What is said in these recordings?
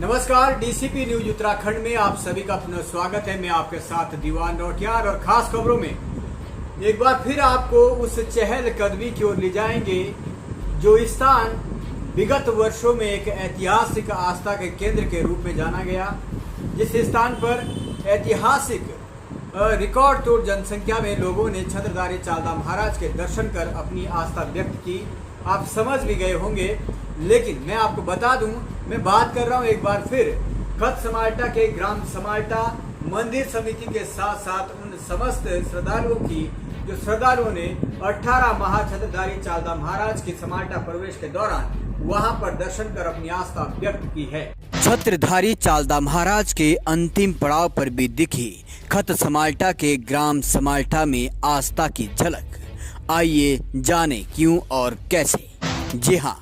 नमस्कार, DCP news Uttarakhand में आप सभी का पुनः स्वागत है। मैं आपके साथ दीवान नौटियाल और खास खबरों में एक बार फिर आपको उस चहल कदमी की ओर ले जाएंगे जो स्थान विगत वर्षों में एक ऐतिहासिक आस्था के केंद्र के रूप में जाना गया। जिस स्थान पर ऐतिहासिक रिकॉर्ड तोड़ जनसंख्या में लोगों ने छत्रधारी चालदा महाराज के दर्शन कर अपनी आस्था व्यक्त की। आप समझ भी गए होंगे, लेकिन मैं आपको बता दूं, मैं बात कर रहा हूं एक बार फिर खत समाल्टा के ग्राम समाल्टा मंदिर समिति के साथ साथ उन समस्त श्रद्धालुओं की जो श्रद्धालुओं ने 18 महाछत्रधारी चालदा महाराज के समाल्टा प्रवेश के दौरान वहां पर दर्शन कर अपनी आस्था व्यक्त की है। छत्रधारी चालदा महाराज के अंतिम पड़ाव पर भी दिखी खत समाल्टा के ग्राम समाल्टा में आस्था की झलक। आइए जाने क्यों और कैसे। जी हाँ,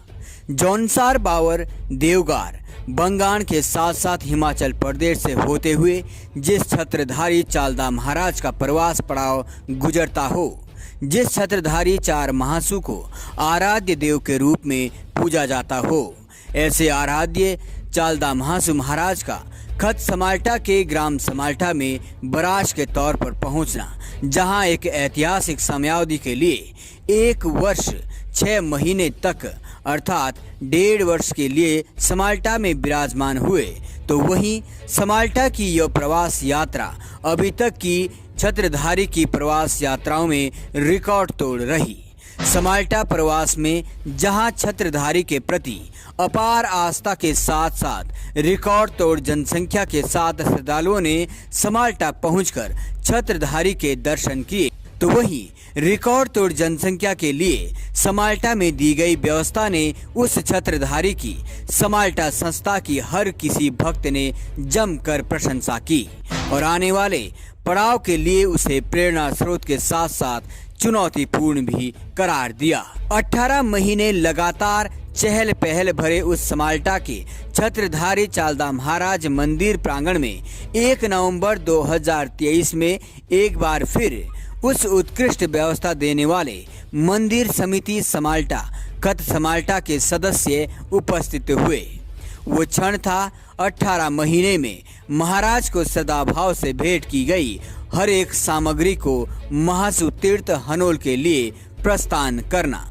जौनसार बावर देवगार बंगाण के साथ साथ हिमाचल प्रदेश से होते हुए जिस छत्रधारी चालदा महाराज का प्रवास पड़ाव गुजरता हो, जिस छत्रधारी चार महासु को आराध्य देव के रूप में पूजा जाता हो, ऐसे आराध्य चालदा महासु महाराज का खत समाल्टा के ग्राम समाल्टा में बराश के तौर पर पहुंचना, जहां एक ऐतिहासिक समयावधि के लिए 1 वर्ष 6 महीने तक अर्थात 1.5 वर्ष के लिए समाल्टा में विराजमान हुए, तो वहीं समाल्टा की यह प्रवास यात्रा अभी तक की छत्रधारी की प्रवास यात्राओं में रिकॉर्ड तोड़ रही। समाल्टा प्रवास में जहां छत्रधारी के प्रति अपार आस्था के साथ साथ रिकॉर्ड तोड़ जनसंख्या के साथ श्रद्धालुओं ने समाल्टा पहुंचकर छत्रधारी के दर्शन किए, तो वहीं रिकॉर्ड तोड़ जनसंख्या के लिए समाल्टा में दी गई व्यवस्था ने उस छत्रधारी की समाल्टा संस्था की हर किसी भक्त ने जमकर प्रशंसा की और आने वाले पड़ाव के लिए उसे प्रेरणा स्रोत के साथ साथ चुनौतीपूर्ण भी करार दिया। 18 महीने लगातार चहल पहल भरे उस समाल्टा के छत्रधारी चालदा महाराज मंदिर प्रांगण में 1 नवंबर 2023 में एक बार फिर उस उत्कृष्ट व्यवस्था देने वाले मंदिर समिति समाल्टा खत समाल्टा के सदस्य उपस्थित हुए। वो क्षण था 18 महीने में महाराज को सदाभाव से भेंट की गई हर एक सामग्री को महासु तीर्थ हनोल के लिए प्रस्थान करना।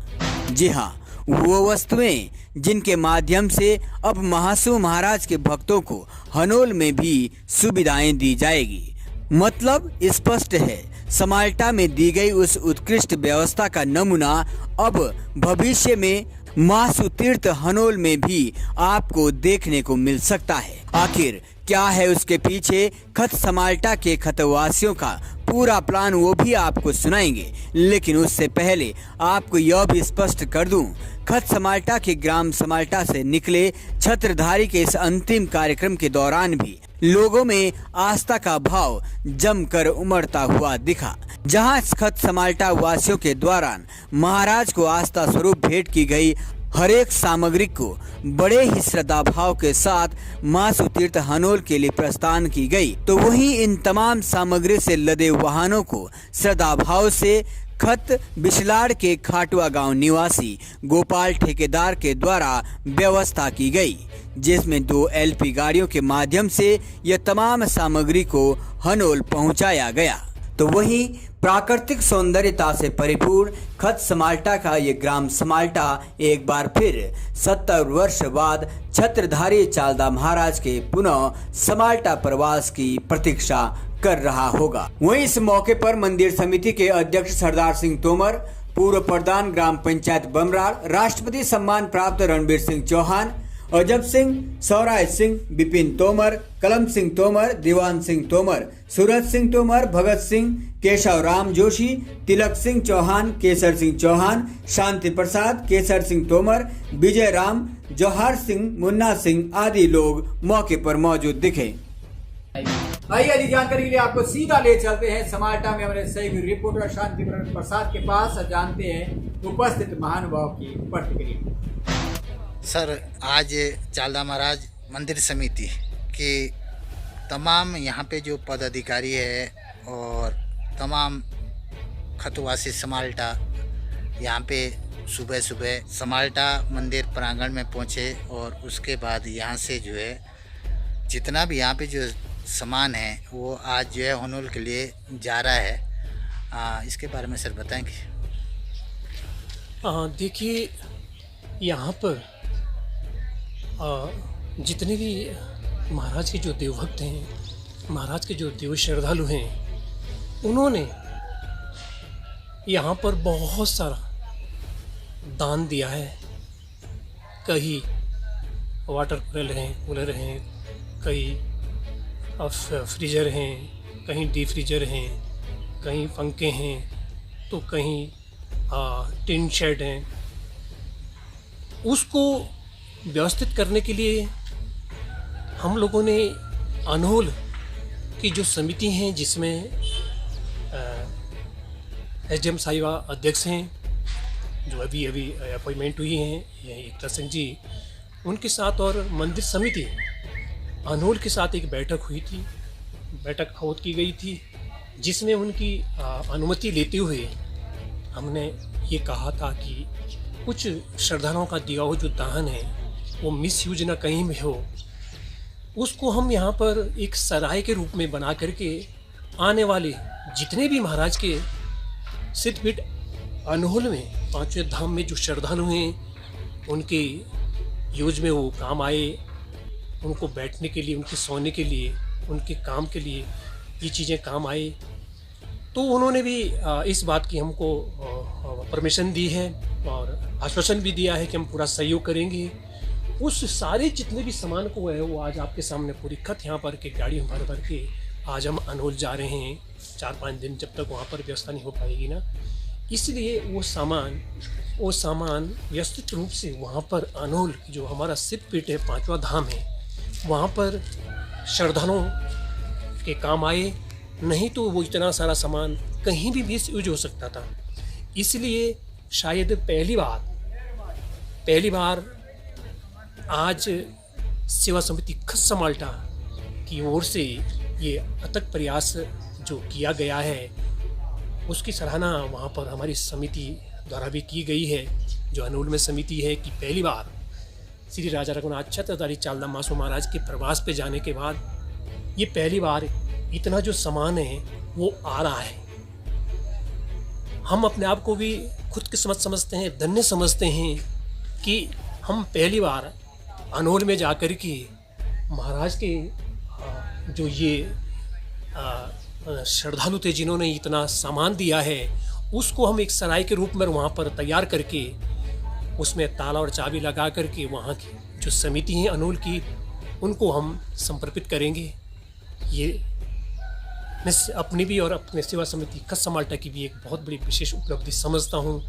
जी हाँ, वो वस्तुएं जिनके माध्यम से अब महासु महाराज के भक्तों को हनोल में भी सुविधाएं दी जाएगी। मतलब स्पष्ट है, समाल्टा में दी गई उस उत्कृष्ट व्यवस्था का नमूना अब भविष्य में महासु तीर्थ हनोल में भी आपको देखने को मिल सकता है। आखिर क्या है उसके पीछे खत समाल्टा के खतवासियों का पूरा प्लान, वो भी आपको सुनाएंगे, लेकिन उससे पहले आपको यह भी स्पष्ट कर दूं, खत समाल्टा के ग्राम समाल्टा से निकले छत्रधारी के इस अंतिम कार्यक्रम के दौरान भी लोगों में आस्था का भाव जमकर उमड़ता हुआ दिखा। जहां खत समाल्टा वासियों के द्वारा महाराज को आस्था स्वरूप भेंट की गई हर एक सामग्री को बड़े ही श्रद्धा भाव के साथ महासु तीर्थ हनोल के लिए प्रस्थान की गई, तो वहीं इन तमाम सामग्री से लदे वाहनों को श्रद्धा भाव से खत बिशलाड़ के खाटुआ गांव निवासी गोपाल ठेकेदार के द्वारा व्यवस्था की गई, जिसमें 2 LP गाड़ियों के माध्यम से यह तमाम सामग्री को हनोल पहुंचाया गया। तो वहीं प्राकृतिक सौंदर्यता से परिपूर्ण खत समाल्टा का ये ग्राम समाल्टा एक बार फिर 70 वर्ष बाद छत्रधारी चालदा महाराज के पुनः समाल्टा प्रवास की प्रतीक्षा कर रहा होगा। वहीं इस मौके पर मंदिर समिति के अध्यक्ष सरदार सिंह तोमर, पूर्व प्रधान ग्राम पंचायत बमराड़, राष्ट्रपति सम्मान प्राप्त रणबीर सिंह चौहान, अजब सिंह, सौराज सिंह, विपिन तोमर, कलम सिंह तोमर, दीवान सिंह तोमर, सूरज सिंह तोमर, भगत सिंह, केशव राम जोशी, तिलक सिंह चौहान, केसर सिंह चौहान, शांति प्रसाद, केसर सिंह तोमर, विजय राम, जौहर सिंह, मुन्ना सिंह आदि लोग मौके पर मौजूद दिखे। आइए अधिक जानकारी के लिए आपको सीधा ले चलते हैं समाल्टा में हमारे सहयोगी रिपोर्टर शांति प्रसाद के पास, जानते हैं उपस्थित महानुभाव की प्रतिक्रिया। सर, आज चालदा महाराज मंदिर समिति के तमाम यहाँ पे जो पदाधिकारी है और तमाम खतवासी समाल्टा यहाँ पे सुबह सुबह समाल्टा मंदिर प्रांगण में पहुँचे और उसके बाद यहाँ से जो है जितना भी यहाँ पे जो सामान है वो आज जो है हनोल के लिए जा रहा है। इसके बारे में सर बताएंगे? देखिए, यहाँ पर जितने भी महाराज के जो देवभक्त हैं, महाराज के जो देव श्रद्धालु हैं, उन्होंने यहाँ पर बहुत सारा दान दिया है। कहीं वाटर कूलर हैं, कहीं फ्रीजर हैं, कहीं डीप फ्रीजर हैं, कहीं पंखे हैं, तो कहीं टिन शेड हैं। उसको व्यवस्थित करने के लिए हम लोगों ने अनहोल की जो समिति हैं, जिसमें SDM साहिबा अध्यक्ष हैं, जो अभी अपॉइंटमेंट हुई हैं, एकता सिंह जी, उनके साथ और मंदिर समिति अनहोल के साथ एक बैठक हुई थी, बैठक आहूत की गई थी, जिसमें उनकी अनुमति लेते हुए हमने ये कहा था कि कुछ श्रद्धालुओं का दिया हुआ जो दान है वो मिसयूज ना कहीं में हो, उसको हम यहाँ पर एक सराय के रूप में बना करके आने वाले जितने भी महाराज के सिद्धपीठ अनहोल में 5वें धाम में जो श्रद्धालु हैं, उनके यूज में वो काम आए, उनको बैठने के लिए, उनके सोने के लिए, उनके काम के लिए ये चीज़ें काम आए। तो उन्होंने भी इस बात की हमको परमिशन दी है और आश्वासन भी दिया है कि हम पूरा सहयोग करेंगे। उस सारे जितने भी सामान को है वो आज आपके सामने पूरी खत यहाँ पर के गाड़ी भर भर के आज हम अनहोल जा रहे हैं। 4-5 दिन जब तक वहाँ पर व्यवस्था नहीं हो पाएगी ना, इसलिए वो सामान व्यवस्थित रूप से वहाँ पर अनहोल जो हमारा सिद्धपीठ है, 5वां धाम है, वहाँ पर श्रद्धालुओं के काम आए। नहीं तो वो इतना सारा सामान कहीं भी मिस यूज हो सकता था। इसलिए शायद पहली बार आज सेवा समिति खस्सा माल्टा की ओर से ये अथक प्रयास जो किया गया है, उसकी सराहना वहाँ पर हमारी समिति द्वारा भी की गई है। जो अनहोल में समिति है कि पहली बार श्री राजा रघुनाथ छत्रधारी चालधाम मासो महाराज के प्रवास पे जाने के बाद ये पहली बार इतना जो सामान है वो आ रहा है। हम अपने आप को भी खुदकिस्मत समझते हैं, धन्य समझते हैं कि हम पहली बार अनहोल में जाकर के महाराज के जो ये श्रद्धालु थे जिन्होंने इतना सामान दिया है, उसको हम एक सराय के रूप में वहाँ पर तैयार करके उसमें ताला और चाबी लगा करके वहाँ की जो समिति है अनहोल की, उनको हम समर्पित करेंगे। ये मैं अपनी भी और अपने सेवा समिति खस्सा माल्टा की भी एक बहुत बड़ी विशेष उपलब्धि समझता हूँ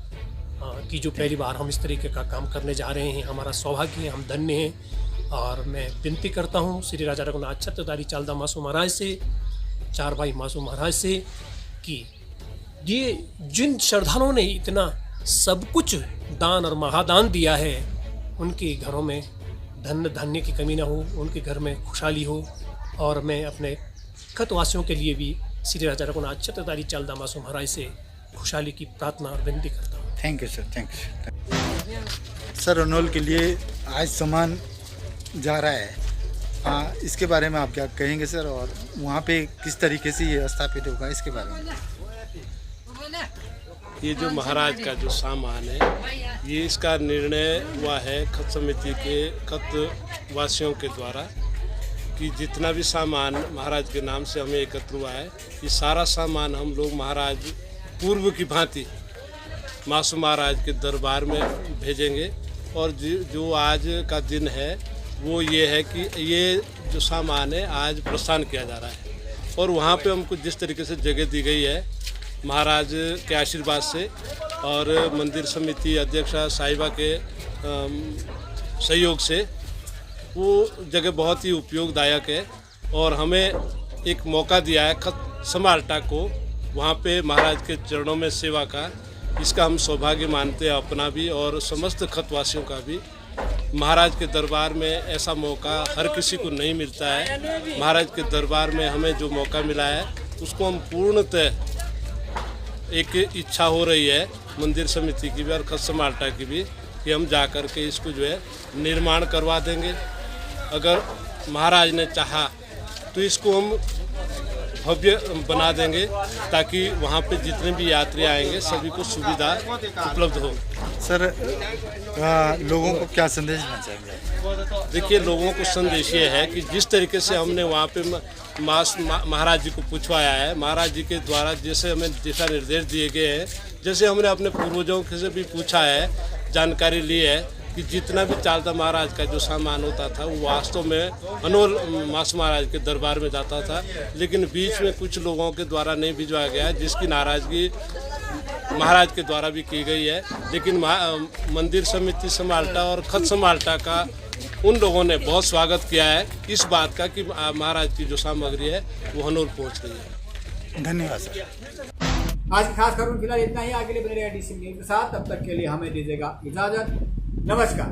कि जो पहली बार हम इस तरीके का काम करने जा रहे हैं। हमारा सौभाग्य है, हम धन्य हैं। और मैं विनती करता हूँ श्री राजा रघुनाथ छत्रधारी चालधाम मासो महाराज से, 4 भाई मासो महाराज से, कि ये जिन श्रद्धालुओं ने इतना सब कुछ दान और महादान दिया है, उनके घरों में धन धान्य की कमी ना हो, उनके घर में खुशहाली हो। और मैं अपने खतवासियों के लिए भी श्री राजा रघुनाथ छत्रधारी चालधाम मासो महाराज से खुशहाली की प्रार्थना और विनती करता हूँ। Thank you sir, thank you sir. अनहोल के लिए आज सामान जा रहा है, इसके बारे में आप क्या कहेंगे सर, और वहाँ पे किस तरीके से ये स्थापित होगा, इसके बारे में? ये जो महाराज का जो सामान है, ये इसका निर्णय हुआ है खत समिति के खत वासियों के द्वारा कि जितना भी सामान महाराज के नाम से हमें एकत्र हुआ है, ये सारा सामान हम लोग महाराज पूर्व की भांति मासो महाराज के दरबार में भेजेंगे। और जो आज का दिन है वो ये है कि ये जो सामान है आज प्रस्थान किया जा रहा है। और वहाँ पे हमको जिस तरीके से जगह दी गई है महाराज के आशीर्वाद से और मंदिर समिति अध्यक्ष साहिबा के सहयोग से, वो जगह बहुत ही उपयोगदायक है। और हमें एक मौका दिया है खत माल्टा को वहाँ पे महाराज के चरणों में सेवा का, इसका हम सौभाग्य मानते हैं अपना भी और समस्त खतवासियों का भी। महाराज के दरबार में ऐसा मौका हर किसी को नहीं मिलता है। महाराज के दरबार में हमें जो मौका मिला है उसको हम पूर्णतः, एक इच्छा हो रही है मंदिर समिति की भी और खस्सा माल्टा की भी, कि हम जा कर के इसको जो है निर्माण करवा देंगे। अगर महाराज ने चाहा तो इसको हम भव्य बना देंगे ताकि वहाँ पे जितने भी यात्री आएंगे सभी को सुविधा उपलब्ध हो। सर लोगों को क्या संदेश देना चाहेंगे? देखिए, लोगों को संदेश ये है कि जिस तरीके से हमने वहाँ पे महाराज जी को पूछवाया है, महाराज जी के द्वारा जैसे हमें दिशा निर्देश दिए गए हैं, जैसे हमने अपने पूर्वजों से भी पूछा है, जानकारी ली है कि जितना भी चालदा महाराज का जो सामान होता था वो वास्तव में अनोल मास महाराज के दरबार में जाता था, लेकिन बीच में कुछ लोगों के द्वारा नहीं भिजवाया गया, जिसकी नाराज़गी महाराज के द्वारा भी की गई है। लेकिन मंदिर समिति समाल्टा और खत समाल्टा का उन लोगों ने बहुत स्वागत किया है इस बात का कि महाराज की जो सामग्री है वो अनोल पहुँच रही है। धन्यवाद सर। आज की खास खबरों फिलहाल इतना ही। आगे बने रहिए डीसी न्यूज़ के साथ, तब तक के लिए हमें दीजिएगा इजाजत। नमस्कार।